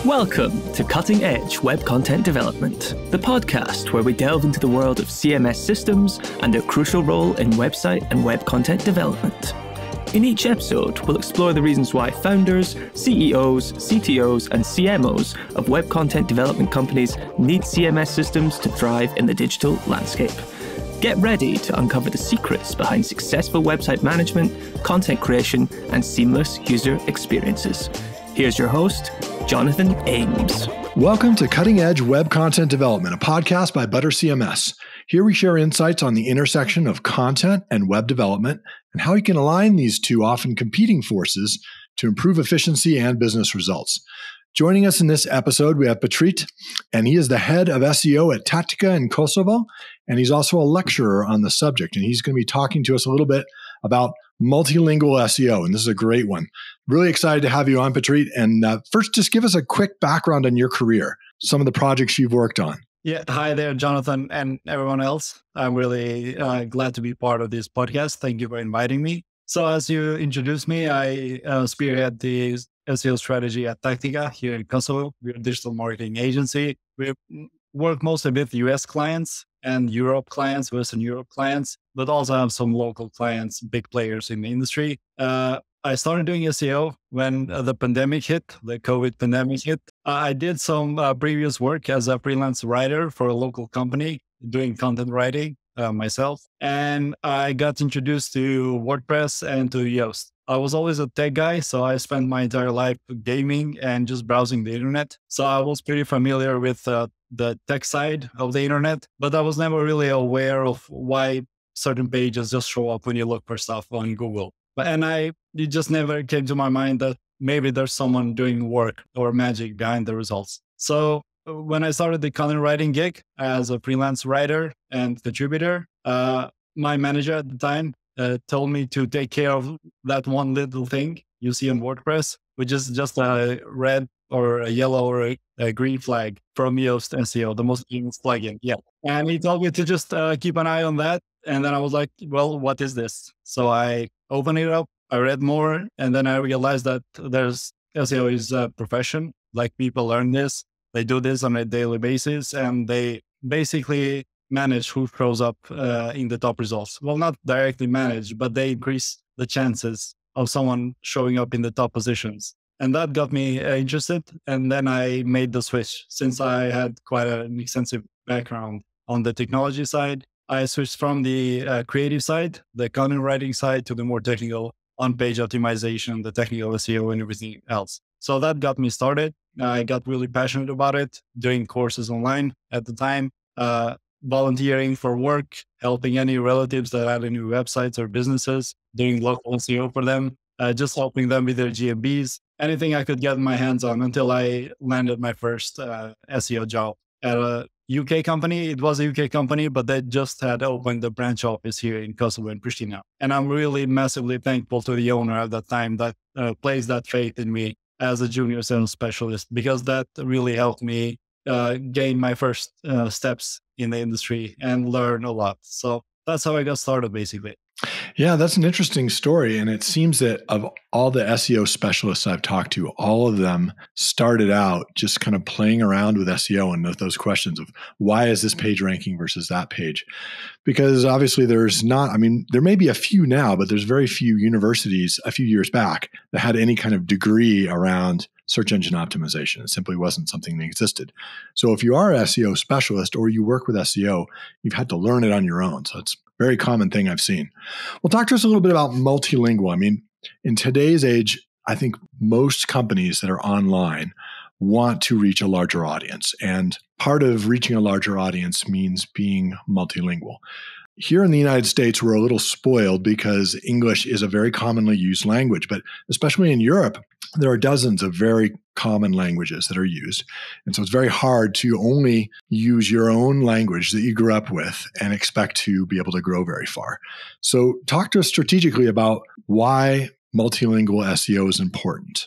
Welcome to Cutting Edge Web Content Development, the podcast where we delve into the world of CMS systems and their crucial role in website and web content development. In each episode, we'll explore the reasons why founders, CEOs, CTOs, and CMOs of web content development companies need CMS systems to thrive in the digital landscape. Get ready to uncover the secrets behind successful website management, content creation, and seamless user experiences. Here's your host, Jonathan Ames. Welcome to Cutting Edge Web Content Development, a podcast by ButterCMS. Here we share insights on the intersection of content and web development and how you can align these two often competing forces to improve efficiency and business results. Joining us in this episode, we have Petrit, and he is the head of SEO at Tactica in Kosovo, and he's also a lecturer on the subject, and he's going to be talking to us a little bit about multilingual SEO, and this is a great one. Really excited to have you on, Petrit. And first, just give us a quick background on your career, some of the projects you've worked on. Yeah, hi there, Jonathan and everyone else. I'm really glad to be part of this podcast. Thank you for inviting me. So as you introduced me, I spearhead the SEO strategy at Tactica here in Kosovo. We're a digital marketing agency. We work mostly with US clients and Europe clients, Western Europe clients, but also have some local clients, big players in the industry. I started doing SEO when the pandemic hit, the COVID pandemic hit. I did some previous work as a freelance writer for a local company doing content writing myself. And I got introduced to WordPress and to Yoast. I was always a tech guy, so I spent my entire life gaming and just browsing the internet. So I was pretty familiar with the tech side of the internet, but I was never really aware of why certain pages just show up when you look for stuff on Google. It just never came to my mind that maybe there's someone doing work or magic behind the results. So when I started the content writing gig as a freelance writer and contributor, my manager at the time told me to take care of that one little thing you see on WordPress, which is just a red or a yellow or a green flag from Yoast SEO, the most famous plugin. Yeah. And he told me to just keep an eye on that. And then I was like, well, what is this? So I opened it up, I read more, and then I realized that SEO is a profession. Like, people learn this, they do this on a daily basis, and they basically manage who shows up in the top results. Well, not directly manage, but they increase the chances of someone showing up in the top positions. And that got me interested. And then I made the switch. Since I had quite an extensive background on the technology side, I switched from the creative side, the content writing side, to the more technical on-page optimization, the technical SEO, and everything else. So that got me started. I got really passionate about it, doing courses online at the time, volunteering for work, helping any relatives that had any websites or businesses, doing local SEO for them, just helping them with their GMBs, anything I could get my hands on until I landed my first SEO job at a UK company. It was a UK company, but they just had opened the branch office here in Kosovo and Pristina. And I'm really massively thankful to the owner at that time that placed that faith in me as a junior sales specialist, because that really helped me gain my first steps in the industry and learn a lot. So that's how I got started, basically. Yeah, that's an interesting story. And it seems that of all the SEO specialists I've talked to, all of them started out just kind of playing around with SEO and those questions of why is this page ranking versus that page? Because obviously there may be a few now, but there's very few universities a few years back that had any kind of degree around search engine optimization. It simply wasn't something that existed. So if you are an SEO specialist or you work with SEO, you've had to learn it on your own. So it's a very common thing I've seen. Well, talk to us a little bit about multilingual. I mean, in today's age, I think most companies that are online want to reach a larger audience. And part of reaching a larger audience means being multilingual. Here in the United States, we're a little spoiled because English is a very commonly used language, but especially in Europe, there are dozens of very common languages that are used. And so it's very hard to only use your own language that you grew up with and expect to be able to grow very far. So talk to us strategically about why multilingual SEO is important.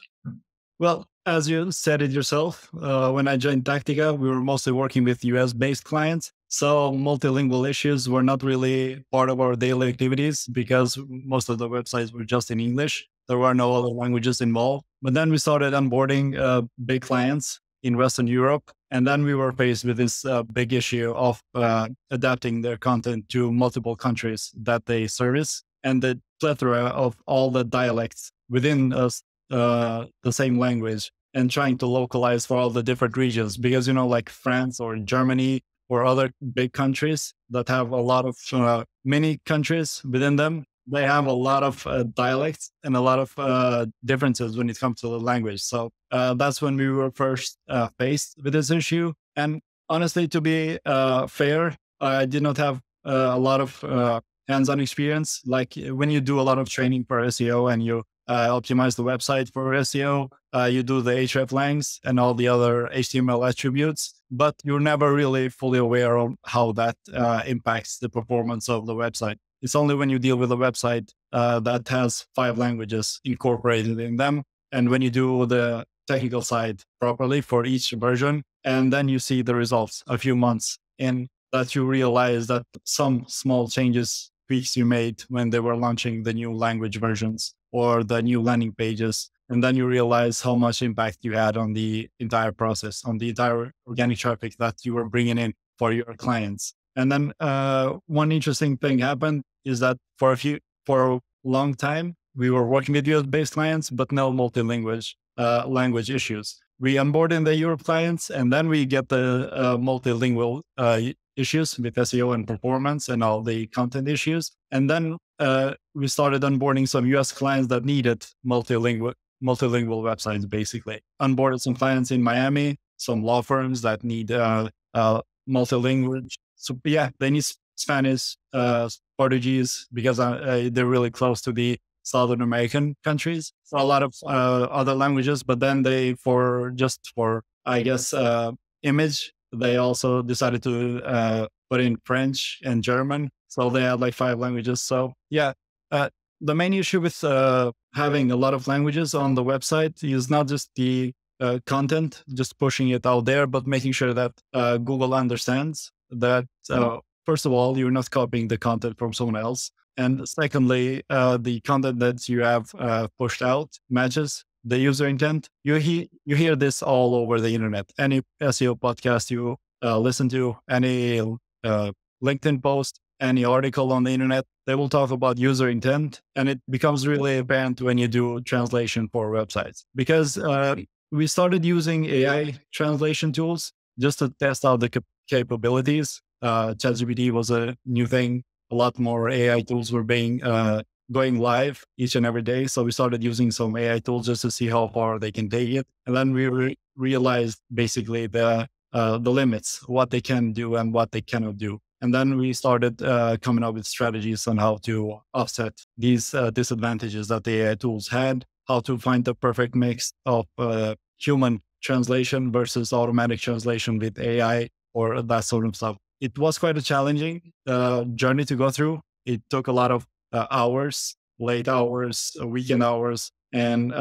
Well, as you said it yourself, when I joined Tactica, we were mostly working with US-based clients. So multilingual issues were not really part of our daily activities because most of the websites were just in English. There were no other languages involved. But then we started onboarding big clients in Western Europe. And then we were faced with this big issue of adapting their content to multiple countries that they service, and the plethora of all the dialects within the same language, and trying to localize for all the different regions. Because, like France or Germany or other big countries that have a lot of many countries within them, they have a lot of dialects and a lot of differences when it comes to the language. So that's when we were first faced with this issue. And honestly, to be fair, I did not have a lot of hands-on experience. Like when you do a lot of training for SEO and you optimize the website for SEO, you do the hreflangs and all the other HTML attributes, but you're never really fully aware of how that impacts the performance of the website. It's only when you deal with a website that has 5 languages incorporated in them, and when you do the technical side properly for each version, and then you see the results a few months in, that you realize that some small changes, tweaks you made when they were launching the new language versions or the new landing pages. And then you realize how much impact you had on the entire process, on the entire organic traffic that you were bringing in for your clients. And then one interesting thing happened is that for a long time, we were working with US-based clients, but no multilingual language issues. We onboarded the Europe clients, and then we get the multilingual issues with SEO and performance and all the content issues. And then we started onboarding some US clients that needed multilingual websites, basically. Onboarded some clients in Miami, some law firms that need multilingual. So yeah, they need Spanish, Portuguese, because they're really close to the Southern American countries. So a lot of other languages, but then for I guess, image, they also decided to put in French and German. So they had like 5 languages. So yeah, the main issue with having a lot of languages on the website is not just the content, just pushing it out there, but making sure that Google understands that, first of all, you're not copying the content from someone else. And secondly, the content that you have pushed out matches the user intent. You hear this all over the internet. Any SEO podcast you listen to, any LinkedIn post, any article on the internet, they will talk about user intent. And it becomes really apparent when you do translation for websites. Because we started using AI translation tools just to test out the capabilities. ChatGPT was a new thing. A lot more AI tools were going live each and every day. So we started using some AI tools just to see how far they can take it. And then we realized basically the limits, what they can do and what they cannot do. And then we started coming up with strategies on how to offset these disadvantages that the AI tools had, how to find the perfect mix of human translation versus automatic translation with AI or that sort of stuff. It was quite a challenging journey to go through. It took a lot of hours, late hours, weekend hours, and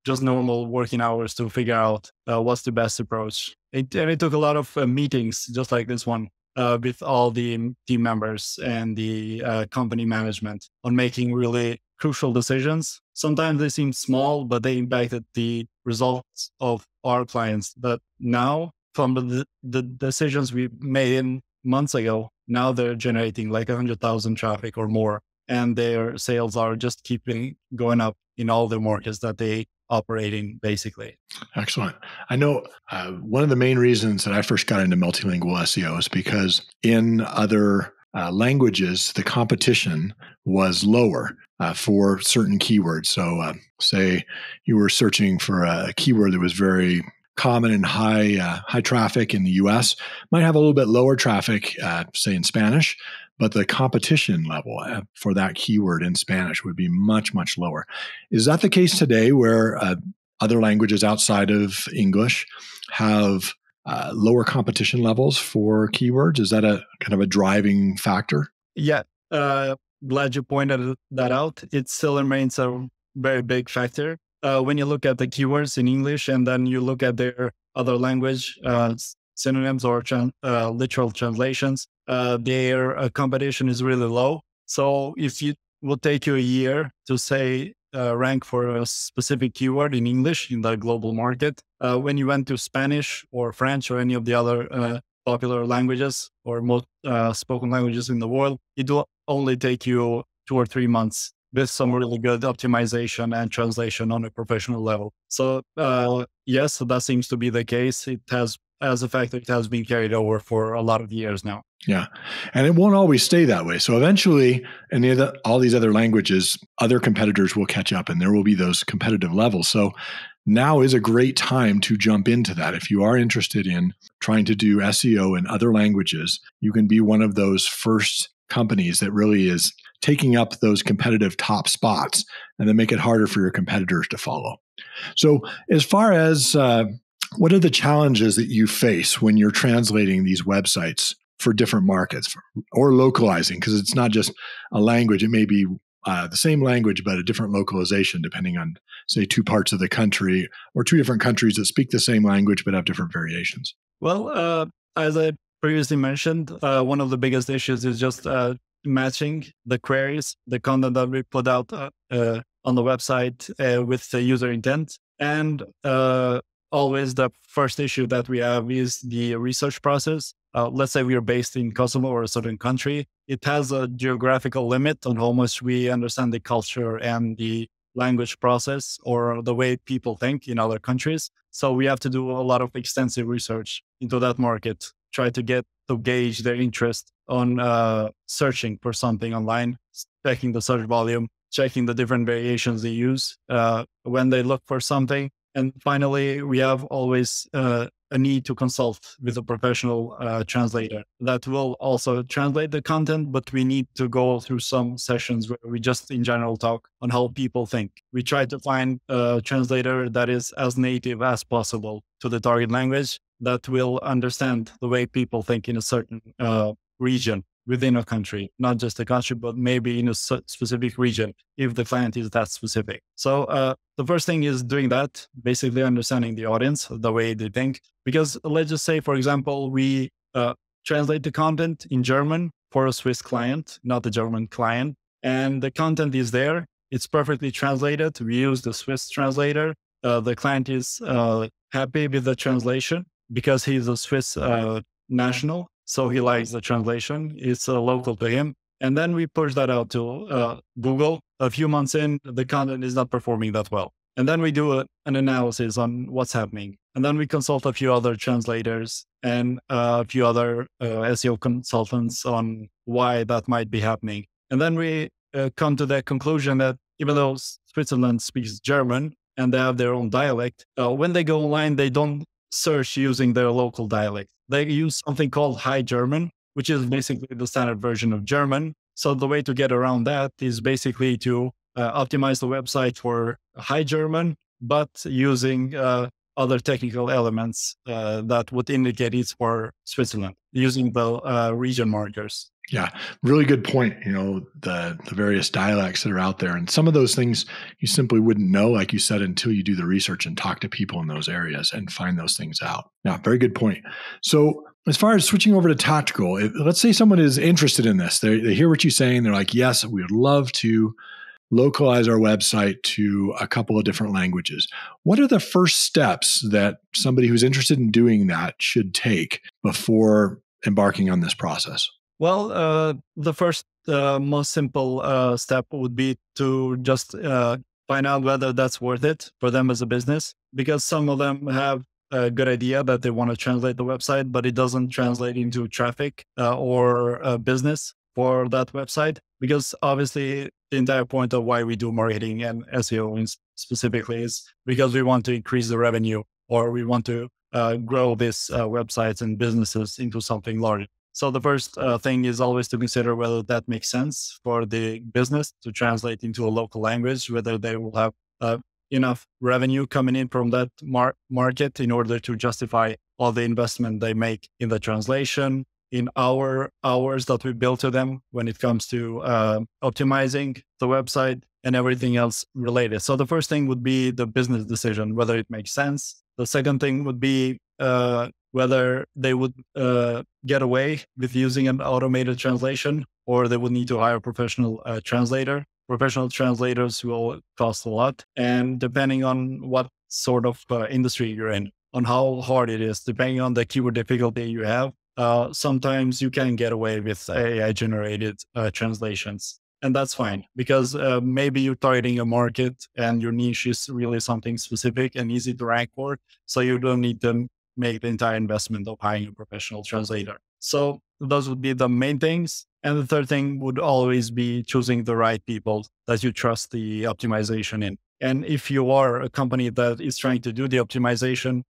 just normal working hours to figure out what's the best approach. And it took a lot of meetings, just like this one, with all the team members and the company management on making really crucial decisions. Sometimes they seem small, but they impacted the results of our clients. But now, from the decisions we made in months ago, now they're generating like 100,000 traffic or more, and their sales are just keeping going up in all the markets that they operate in, basically. Excellent. I know one of the main reasons that I first got into multilingual SEO is because in other languages, the competition was lower for certain keywords. So say you were searching for a keyword that was very common and high traffic in the US, might have a little bit lower traffic, say in Spanish, but the competition level for that keyword in Spanish would be much, much lower. Is that the case today where other languages outside of English have lower competition levels for keywords? Is that a kind of a driving factor? Yeah, glad you pointed that out. It still remains a very big factor. When you look at the keywords in English and then you look at their other language synonyms or literal translations, their competition is really low. So if it will take you a year to say rank for a specific keyword in English in the global market. When you went to Spanish or French or any of the other popular languages or most spoken languages in the world, it will only take you 2 or 3 months with some really good optimization and translation on a professional level. So yes, that seems to be the case. It has, as a fact, it has been carried over for a lot of years now. Yeah. And it won't always stay that way. So eventually, in all these other languages, other competitors will catch up and there will be those competitive levels. So now is a great time to jump into that. If you are interested in trying to do SEO in other languages, you can be one of those first companies that really is taking up those competitive top spots and then make it harder for your competitors to follow. So as far as what are the challenges that you face when you're translating these websites for different markets or localizing? Because it's not just a language. It may be the same language, but a different localization depending on, say, 2 parts of the country or 2 different countries that speak the same language but have different variations. Well, as I previously mentioned, one of the biggest issues is just matching the queries, the content that we put out on the website with the user intent. And always the first issue that we have is the research process. Let's say we are based in Kosovo or a certain country. It has a geographical limit on how much we understand the culture and the language process or the way people think in other countries. So we have to do a lot of extensive research into that market, try to gauge their interest on searching for something online, checking the search volume, checking the different variations they use when they look for something. And finally, we have always a need to consult with a professional translator that will also translate the content, but we need to go through some sessions where we just in general talk on how people think. We try to find a translator that is as native as possible to the target language that will understand the way people think in a certain region within a country, not just a country, but maybe in a specific region if the client is that specific. So the first thing is doing that, basically understanding the audience, the way they think. Because let's just say, for example, we translate the content in German for a Swiss client, not a German client, and the content is there. It's perfectly translated. We use the Swiss translator. The client is happy with the translation because he's a Swiss national. So he likes the translation. It's local to him. And then we push that out to Google. A few months in, the content is not performing that well. And then we do an analysis on what's happening. And then we consult a few other translators and a few other SEO consultants on why that might be happening. And then we come to the conclusion that even though Switzerland speaks German and they have their own dialect, when they go online, they don't search using their local dialect. They use something called High German, which is basically the standard version of German. So the way to get around that is basically to optimize the website for High German, but using other technical elements that would indicate it's for Switzerland, using the region markers. Yeah, really good point. You know, the various dialects that are out there. And some of those things you simply wouldn't know, like you said, until you do the research and talk to people in those areas and find those things out. Yeah, very good point. So as far as switching over to tactical, let's say someone is interested in this. They hear what you're saying. They're like, yes, we would love to localize our website to a couple of different languages. What are the first steps that somebody who's interested in doing that should take before embarking on this process? Well, the first most simple step would be to just find out whether that's worth it for them as a business, because some of them have a good idea that they want to translate the website, but it doesn't translate into traffic or business for that website, because obviously the entire point of why we do marketing and SEO specifically is because we want to increase the revenue, or we want to grow these websites and businesses into something larger. So the first thing is always to consider whether that makes sense for the business to translate into a local language, whether they will have enough revenue coming in from that market in order to justify all the investment they make in the translation, in our hours that we bill to them when it comes to optimizing the website and everything else related. So the first thing would be the business decision, whether it makes sense. The second thing would be whether they would get away with using an automated translation, or they would need to hire a professional translator. professional translators will cost a lot. And depending on what sort of industry you're in, on how hard it is, depending on the keyword difficulty you have, sometimes you can get away with AI generated translations. And that's fine because maybe you're targeting a market and your niche is really something specific and easy to rank for. So you don't need to make the entire investment of hiring a professional translator. So those would be the main things. And the third thing would always be choosing the right people that you trust the optimization in. And if you are a company that is trying to do the optimization,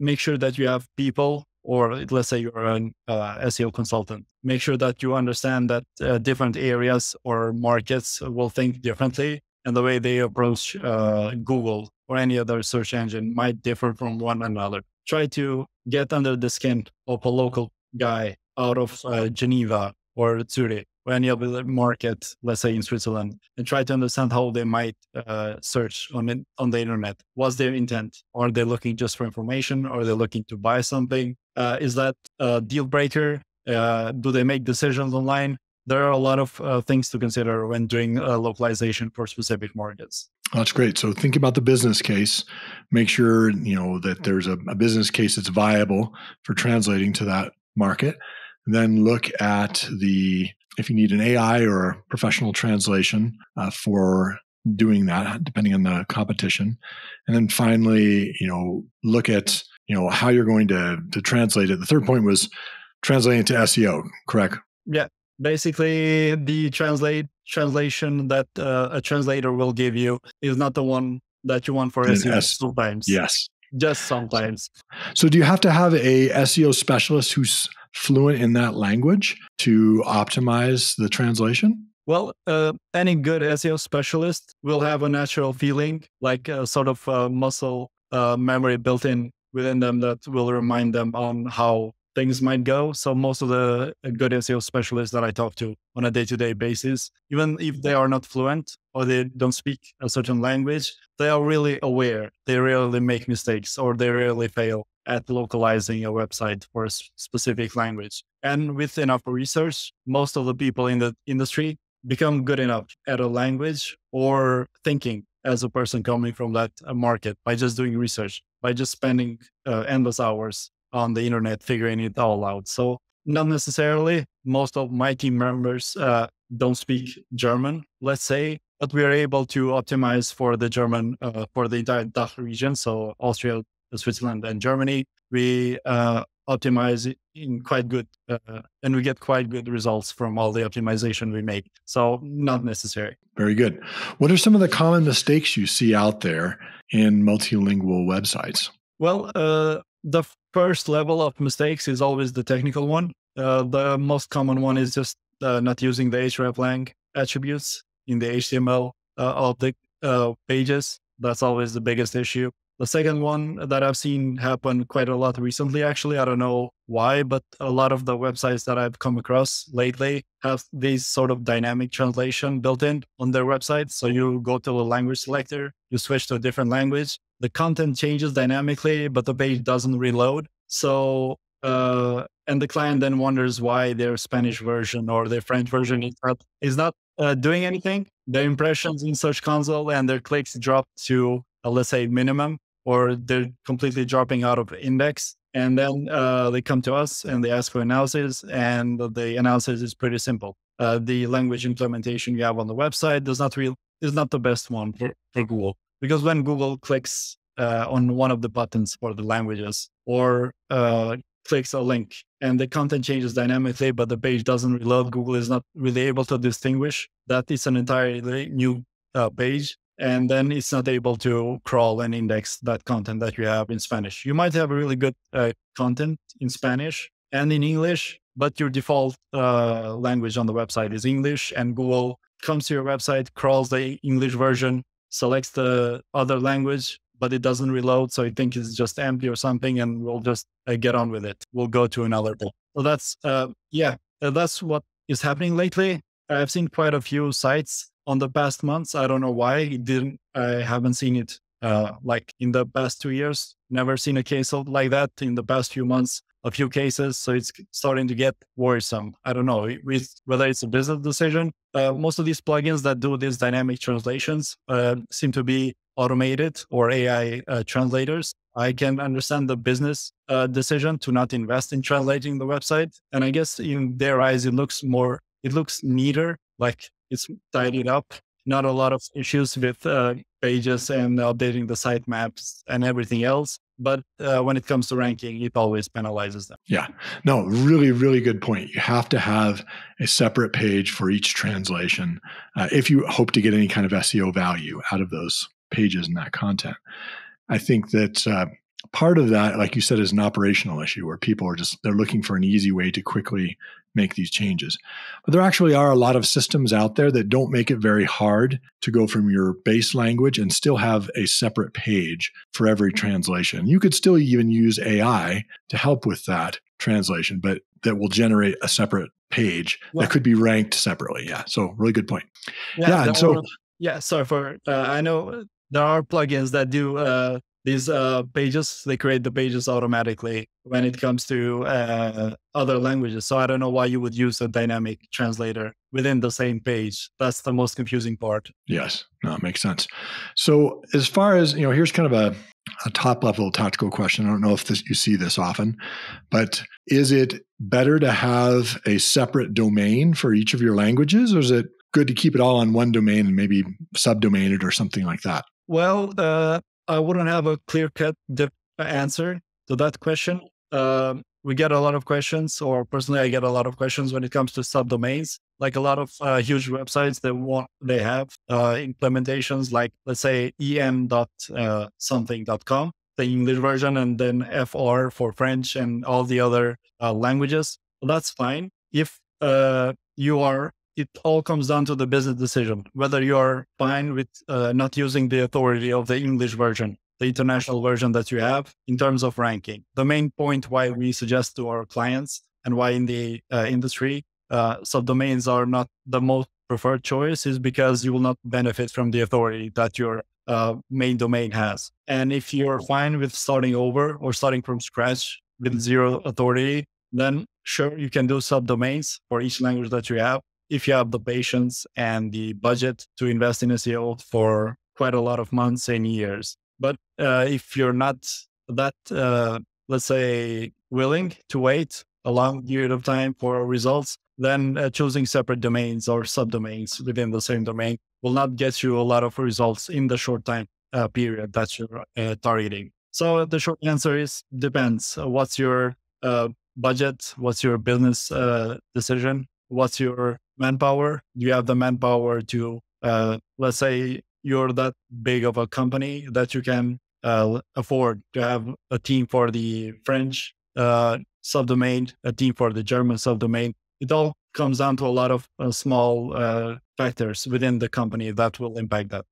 make sure that you have people, or let's say you're an SEO consultant, make sure that you understand that different areas or markets will think differently. And the way they approach Google or any other search engine might differ from one another. Try to get under the skin of a local guy out of Geneva or Zurich or any other market, let's say in Switzerland, and try to understand how they might search on the internet. What's their intent? Are they looking just for information? Or are they looking to buy something? Is that a deal breaker? Do they make decisions online? There are a lot of things to consider when doing localization for specific markets. That's great. So think about the business case. Make sure that there's a business case that's viable for translating to that market. Then look at if you need an AI or a professional translation for doing that, depending on the competition. And then finally, look at how you're going to translate it. The third point was translating to SEO, correct? Yeah. Basically, the translation that a translator will give you is not the one that you want for SEO sometimes. Yes. Just sometimes. So do you have to have a SEO specialist who's fluent in that language to optimize the translation? Well, any good SEO specialist will have a natural feeling, like a sort of muscle memory built in within them that will remind them on how things might go. So most of the good SEO specialists that I talk to on a day-to-day basis, even if they are not fluent or they don't speak a certain language, they are really aware. They rarely make mistakes or they rarely fail at localizing a website for a specific language. And with enough research, most of the people in the industry become good enough at a language or thinking as a person coming from that market by just doing research, by just spending endless hours on the internet, figuring it all out. So not necessarily most of my team members don't speak German, let's say, but we are able to optimize for the German, for the entire DACH region. So Austria, Switzerland, and Germany. We optimize in quite good, and we get quite good results from all the optimization we make. So not necessary. Very good. What are some of the common mistakes you see out there in multilingual websites? Well, the first level of mistakes is always the technical one. The most common one is just not using the hreflang attributes in the HTML of the pages. That's always the biggest issue. The second one that I've seen happen quite a lot recently, actually, I don't know why, but a lot of the websites that I've come across lately have this sort of dynamic translation built in on their website. So you go to the language selector, you switch to a different language, the content changes dynamically, but the page doesn't reload. So, and the client then wonders why their Spanish version or their French version is not doing anything. Their impressions in Search Console and their clicks drop to, let's say, minimum, or they're completely dropping out of index. And then they come to us and they ask for analysis, and the analysis is pretty simple. The language implementation you have on the website is not the best one for Google, because when Google clicks on one of the buttons for the languages or clicks a link and the content changes dynamically, but the page doesn't reload, Google is not really able to distinguish that it's an entirely new page. And then it's not able to crawl and index that content that you have in Spanish. You might have a really good content in Spanish and in English, but your default language on the website is English, and Google comes to your website, crawls the English version, selects the other language, but it doesn't reload. So I think it's just empty or something, and we'll just get on with it. We'll go to another book. So that's what is happening lately. I've seen quite a few sites on the past months. I don't know why I haven't seen it like in the past 2 years. Never seen a case like that in the past few months. a few cases. So it's starting to get worrisome. I don't know whether it's a business decision. Most of these plugins that do these dynamic translations seem to be automated or AI translators. I can understand the business decision to not invest in translating the website. And I guess in their eyes, it looks neater, like it's tidied up. Not a lot of issues with pages and updating the sitemaps and everything else. But when it comes to ranking, it always penalizes them. Yeah, no, really, really good point. You have to have a separate page for each translation if you hope to get any kind of SEO value out of those pages and that content. I think that part of that, like you said, is an operational issue where people they're looking for an easy way to quickly make these changes. But there actually are a lot of systems out there that don't make it very hard to go from your base language and still have a separate page for every translation. You could still even use AI to help with that translation, but that will generate a separate page that could be ranked separately. Yeah. So really good point. I know there are plugins that do these pages. They create the pages automatically when it comes to other languages. So I don't know why you would use a dynamic translator within the same page. That's the most confusing part. Yes, no, it makes sense. So as far as, here's kind of a top level tactical question. I don't know if you see this often, but is it better to have a separate domain for each of your languages, or is it good to keep it all on one domain and maybe subdomain it or something like that? Well, I wouldn't have a clear-cut answer to that question. We get a lot of questions, or personally, I get a lot of questions when it comes to subdomains. Like a lot of huge websites, they have implementations like, let's say, em.something.com, the English version, and then FR for French and all the other languages. Well, that's fine. If it all comes down to the business decision, whether you're fine with not using the authority of the English version, the international version that you have in terms of ranking. The main point why we suggest to our clients and why in the industry, subdomains are not the most preferred choice is because you will not benefit from the authority that your main domain has. And if you're fine with starting over or starting from scratch with zero authority, then sure, you can do subdomains for each language that you have, if you have the patience and the budget to invest in SEO for quite a lot of months and years. But if you're not that, let's say, willing to wait a long period of time for results, then choosing separate domains or subdomains within the same domain will not get you a lot of results in the short time period that you're targeting. So the short answer is depends. What's your budget? What's your business decision? What's your manpower? Do you have the manpower to, let's say you're that big of a company that you can afford to have a team for the French subdomain, a team for the German subdomain. It all comes down to a lot of small factors within the company that will impact that.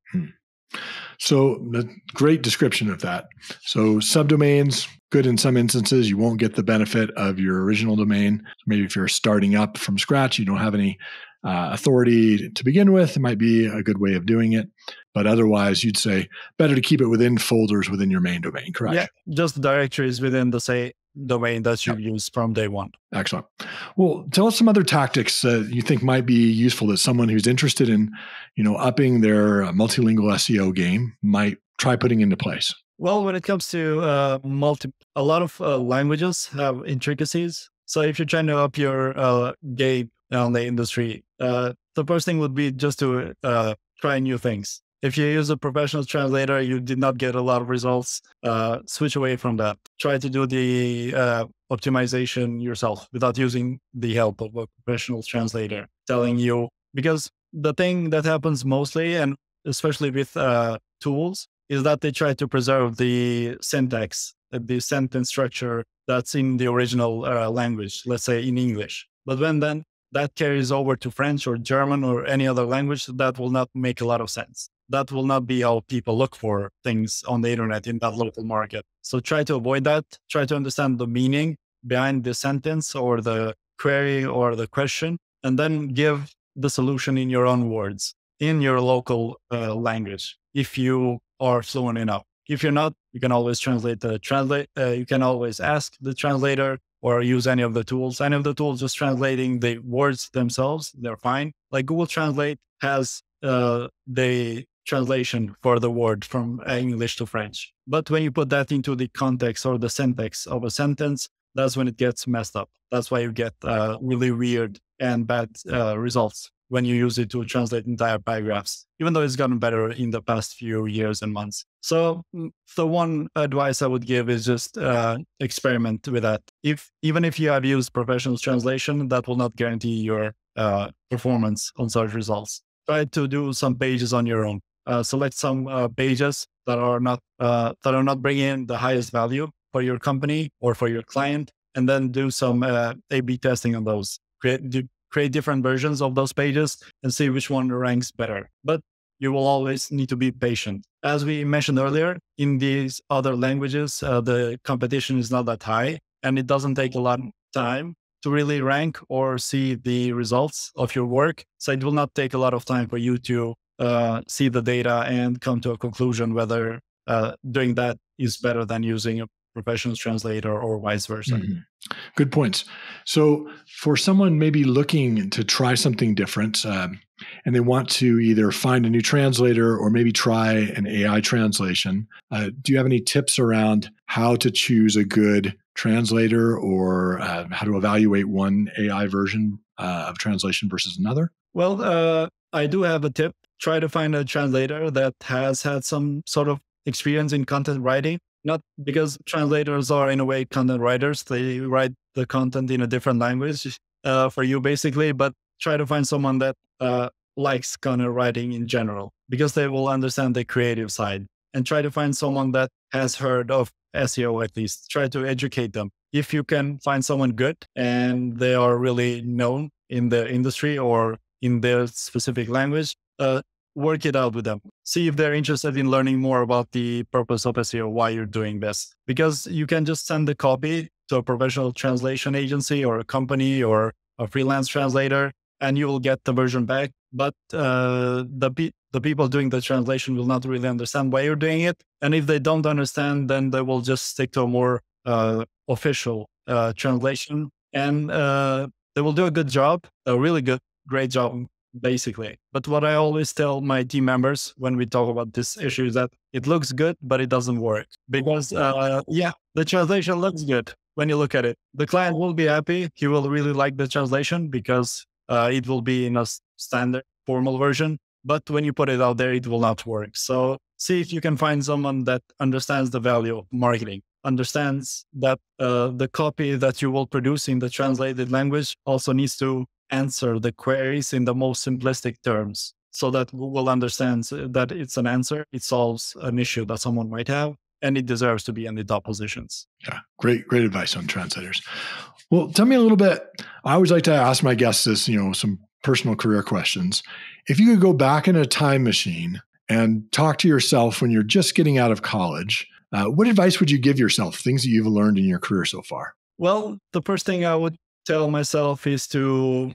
So great description of that. So subdomains, good in some instances. You won't get the benefit of your original domain. Maybe if you're starting up from scratch, you don't have any authority to begin with, it might be a good way of doing it. But otherwise, you'd say better to keep it within folders within your main domain, correct? Yeah, just directories within the same domain that you use from day one. Excellent. Well, tell us some other tactics you think might be useful that someone who's interested in, upping their multilingual SEO game might try putting into place. Well, when it comes to a lot of languages have intricacies. So if you're trying to up your game on the industry, the first thing would be just to try new things. If you use a professional translator, you did not get a lot of results, switch away from that. Try to do the optimization yourself without using the help of a professional translator telling you, because the thing that happens mostly, and especially with tools, is that they try to preserve the syntax, the sentence structure that's in the original language, let's say in English. But when then that carries over to French or German or any other language, that will not make a lot of sense. That will not be how people look for things on the internet in that local market. So try to avoid that. Try to understand the meaning behind the sentence or the query or the question, and then give the solution in your own words, in your local language, if you are fluent enough. If you're not, you can always you can always ask the translator or use any of the tools. Any of the tools just translating the words themselves, they're fine. Like Google Translate has the translation for the word from English to French. But when you put that into the context or the syntax of a sentence, that's when it gets messed up. That's why you get really weird and bad results when you use it to translate entire paragraphs, even though it's gotten better in the past few years and months. So the one advice I would give is just experiment with that. Even if you have used professional translation, that will not guarantee your performance on search results. Try to do some pages on your own. Select some pages that are not bringing in the highest value for your company or for your client, and then do some A/B testing on those. Create different versions of those pages and see which one ranks better. But you will always need to be patient. As we mentioned earlier, in these other languages, the competition is not that high, and it doesn't take a lot of time to really rank or see the results of your work. So it will not take a lot of time for you to see the data and come to a conclusion whether doing that is better than using a professional translator or vice versa. Mm-hmm. Good points. So for someone maybe looking to try something different and they want to either find a new translator or maybe try an AI translation, do you have any tips around how to choose a good translator or how to evaluate one AI version of translation versus another? Well, I do have a tip. Try to find a translator that has had some sort of experience in content writing. Not because translators are in a way content writers. They write the content in a different language for you basically, but try to find someone that likes content writing in general, because they will understand the creative side. And try to find someone that has heard of SEO at least. Try to educate them. If you can find someone good and they are really known in the industry or in their specific language, work it out with them. See if they're interested in learning more about the purpose of SEO, why you're doing this. Because you can just send the copy to a professional translation agency or a company or a freelance translator, and you will get the version back. But the people doing the translation will not really understand why you're doing it. And if they don't understand, then they will just stick to a more official translation. And they will do a good job, a really great job, basically. But what I always tell my team members when we talk about this issue is that it looks good, but it doesn't work. Because, the translation looks good when you look at it. The client will be happy. He will really like the translation because it will be in a standard formal version. But when you put it out there, it will not work. So see if you can find someone that understands the value of marketing, understands that the copy that you will produce in the translated language also needs to answer the queries in the most simplistic terms so that Google understands that it's an answer. It solves an issue that someone might have, and it deserves to be in the top positions. Yeah, great advice on translators. Well, tell me a little bit. I always like to ask my guests this, some personal career questions. If you could go back in a time machine and talk to yourself when you're just getting out of college, what advice would you give yourself, things that you've learned in your career so far? Well, the first thing I would tell myself is to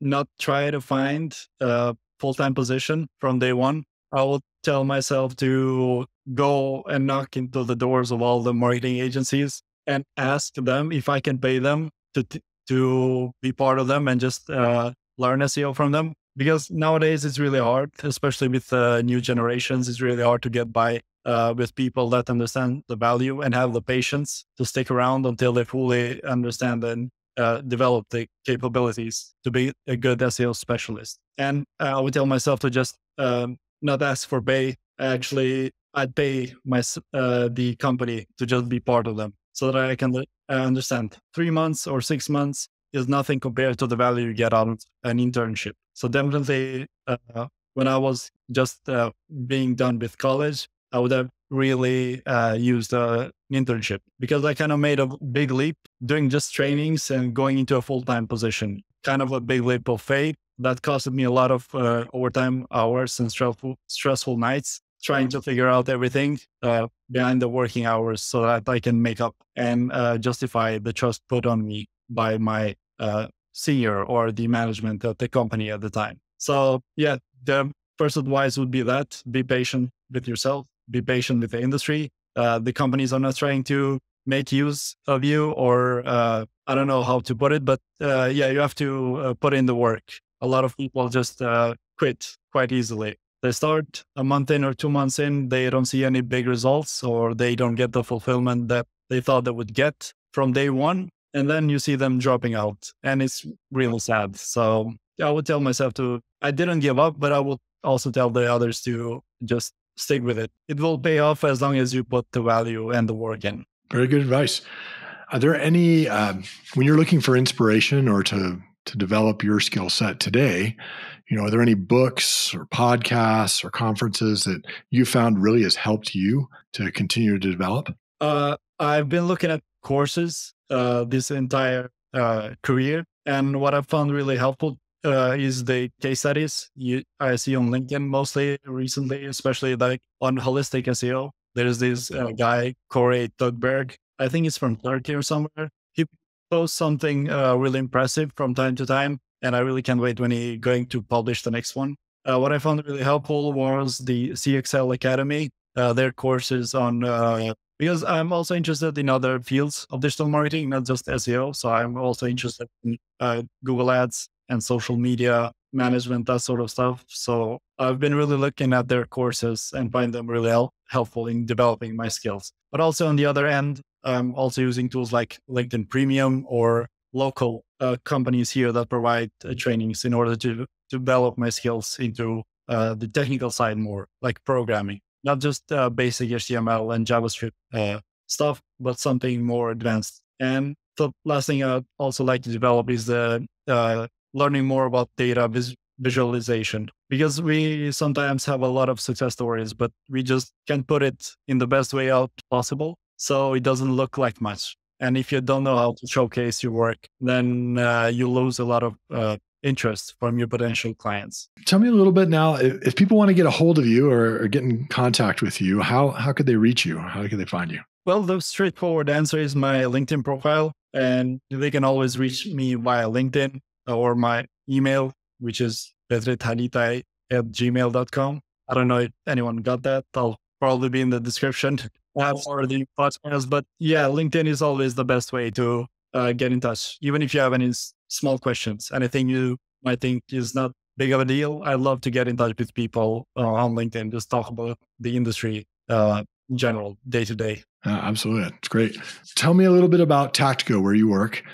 not try to find a full-time position from day one. I will tell myself to go and knock into the doors of all the marketing agencies and ask them if I can pay them to be part of them and just learn SEO from them. Because nowadays it's really hard, especially with new generations. It's really hard to get by with people that understand the value and have the patience to stick around until they fully understand and develop the capabilities to be a good SEO specialist. And I would tell myself to just not ask for pay. Actually, I'd pay the company to just be part of them so that I can understand 3 months or 6 months is nothing compared to the value you get out of an internship. So definitely when I was just being done with college, I would have really used an internship, because I kind of made a big leap doing just trainings and going into a full-time position, kind of a big leap of faith that costed me a lot of overtime hours and stressful nights trying to figure out everything behind the working hours so that I can make up and justify the trust put on me by my senior or the management of the company at the time. So yeah, the first advice would be that be patient with yourself, be patient with the industry. The companies are not trying to make use of you, or I don't know how to put it, but you have to put in the work. A lot of people just quit quite easily. They start a month in or 2 months in, they don't see any big results, or they don't get the fulfillment that they thought they would get from day one. And then you see them dropping out, and it's really sad. So I would tell myself I didn't give up, but I would also tell the others to just stick with it. It will pay off as long as you put the value and the work in. Very good advice. Are there any, when you're looking for inspiration or to develop your skill set today, are there any books or podcasts or conferences that you found really has helped you to continue to develop? I've been looking at courses this entire career, and what I found really helpful is the case studies I see on LinkedIn mostly recently, especially like on holistic SEO. There's this guy, KODE Project. I think he's from Turkey or somewhere. He posts something really impressive from time to time, and I really can't wait when he's going to publish the next one. What I found really helpful was the CXL Academy, their courses on, because I'm also interested in other fields of digital marketing, not just SEO. So I'm also interested in Google Ads and social media management, that sort of stuff. So I've been really looking at their courses and find them really helpful in developing my skills. But also on the other end, I'm also using tools like LinkedIn Premium or local companies here that provide trainings in order to develop my skills into the technical side more, like programming, not just basic HTML and JavaScript stuff, but something more advanced. And the last thing I'd also like to develop is the learning more about data visualization, because we sometimes have a lot of success stories, but we just can't put it in the best way out possible. So it doesn't look like much. And if you don't know how to showcase your work, then you lose a lot of interest from your potential clients. Tell me a little bit now, if people want to get a hold of you or get in contact with you, how could they reach you? How could they find you? Well, the straightforward answer is my LinkedIn profile, and they can always reach me via LinkedIn or my email, which is petrithalitaj@gmail.com. I don't know if anyone got that. I'll probably be in the description for the podcast. But yeah, LinkedIn is always the best way to get in touch. Even if you have any small questions, anything you might think is not big of a deal, I'd love to get in touch with people on LinkedIn, just talk about the industry in general, day to day. Absolutely. It's great. Tell me a little bit about Tactica, where you work.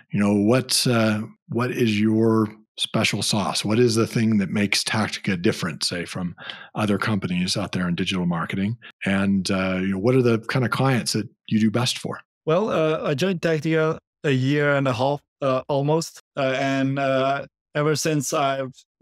What is your special sauce? What is the thing that makes Tactica different, say, from other companies out there in digital marketing? And what are the kind of clients that you do best for? Well, I joined Tactica a year and a half, almost. And ever since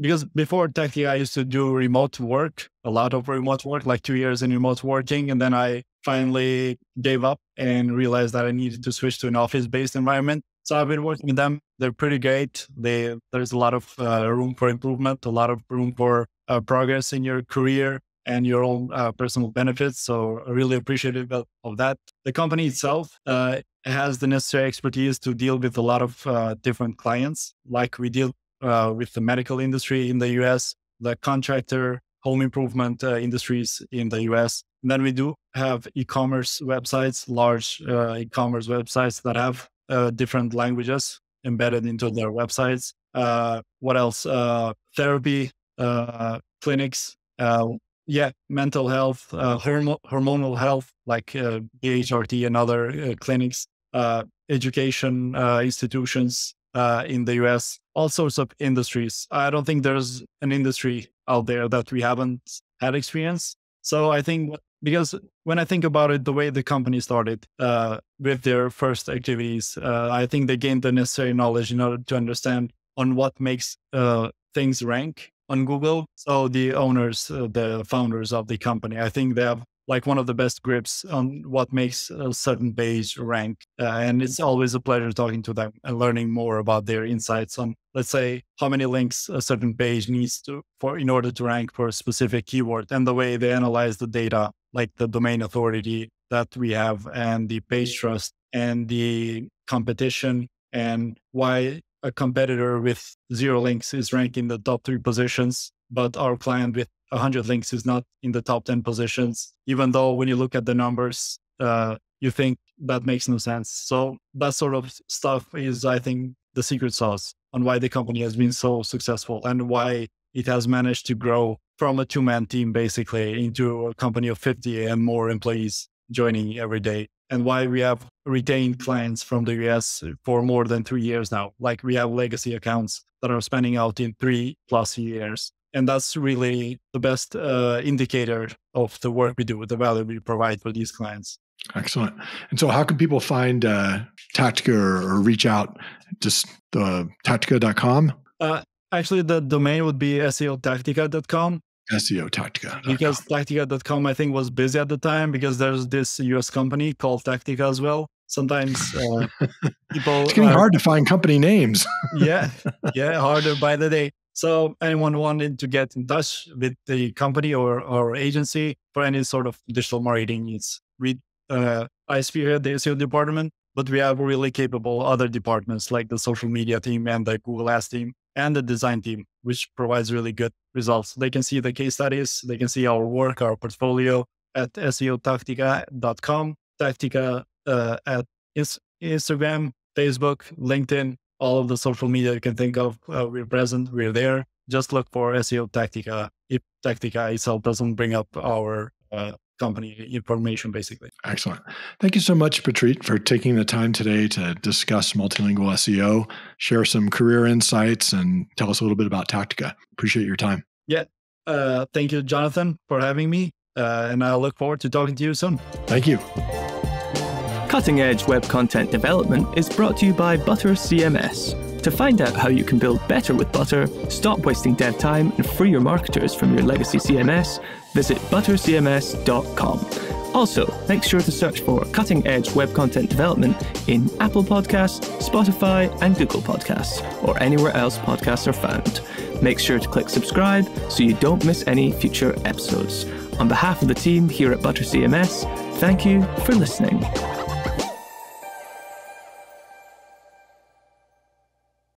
because before Tactica, I used to do remote work, a lot of remote work, like 2 years in remote working. And then I finally gave up and realized that I needed to switch to an office-based environment. So I've been working with them. They're pretty great. There's a lot of room for improvement, a lot of room for progress in your career and your own personal benefits. So really appreciative of that. The company itself has the necessary expertise to deal with a lot of different clients, like we deal with the medical industry in the US, the contractor, home improvement industries in the US. And then we do have e-commerce websites, large e-commerce websites that have different languages embedded into their websites. What else? Therapy, clinics, mental health, hormonal health, like BHRT and other clinics, education institutions in the US, all sorts of industries. I don't think there's an industry out there that we haven't had experience. So I think because when I think about it, the way the company started with their first activities, I think they gained the necessary knowledge in order to understand on what makes things rank on Google. So the owners, the founders of the company, I think they have like one of the best grips on what makes a certain page rank. And it's always a pleasure talking to them and learning more about their insights on, let's say, how many links a certain page needs in order to rank for a specific keyword, and the way they analyze the data, like the domain authority that we have and the page trust and the competition, and why a competitor with 0 links is ranking the top 3 positions, but our client with 100 links is not in the top 10 positions, even though when you look at the numbers, you think that makes no sense. So that sort of stuff is, I think, the secret sauce on why the company has been so successful and why it has managed to grow from a 2-man team basically into a company of 50 and more employees joining every day, and why we have retained clients from the US for more than 3 years now. Like we have legacy accounts that are spanning out in 3+ years. And that's really the best indicator of the work we do, the value we provide for these clients. Excellent. And so how can people find Tactica or reach out? Just Tactica.com? Actually, the domain would be SEOtactica.com. SEO Tactica. Because Tactica.com, I think, was busy at the time because there's this US company called Tactica as well. Sometimes people... It's getting hard to find company names. yeah, harder by the day. So anyone wanted to get in touch with the company or agency for any sort of digital marketing needs, I spearhead the SEO department, but we have really capable other departments like the social media team and the Google Ads team and the design team, which provides really good results. They can see the case studies, they can see our work, our portfolio at SEOtactica.com, Tactica at Instagram, Facebook, LinkedIn, all of the social media you can think of. We're present, we're there. Just look for SEO Tactica if Tactica itself doesn't bring up our company information, basically. Excellent. Thank you so much, Petrit, for taking the time today to discuss multilingual SEO, share some career insights, and tell us a little bit about Tactica. Appreciate your time. Yeah. Thank you, Jonathan, for having me. And I look forward to talking to you soon. Thank you. Cutting Edge Web Content Development is brought to you by ButterCMS. To find out how you can build better with Butter, stop wasting dev time, and free your marketers from your legacy CMS, visit ButterCMS.com. Also, make sure to search for Cutting Edge Web Content Development in Apple Podcasts, Spotify, and Google Podcasts, or anywhere else podcasts are found. Make sure to click subscribe so you don't miss any future episodes. On behalf of the team here at ButterCMS, thank you for listening.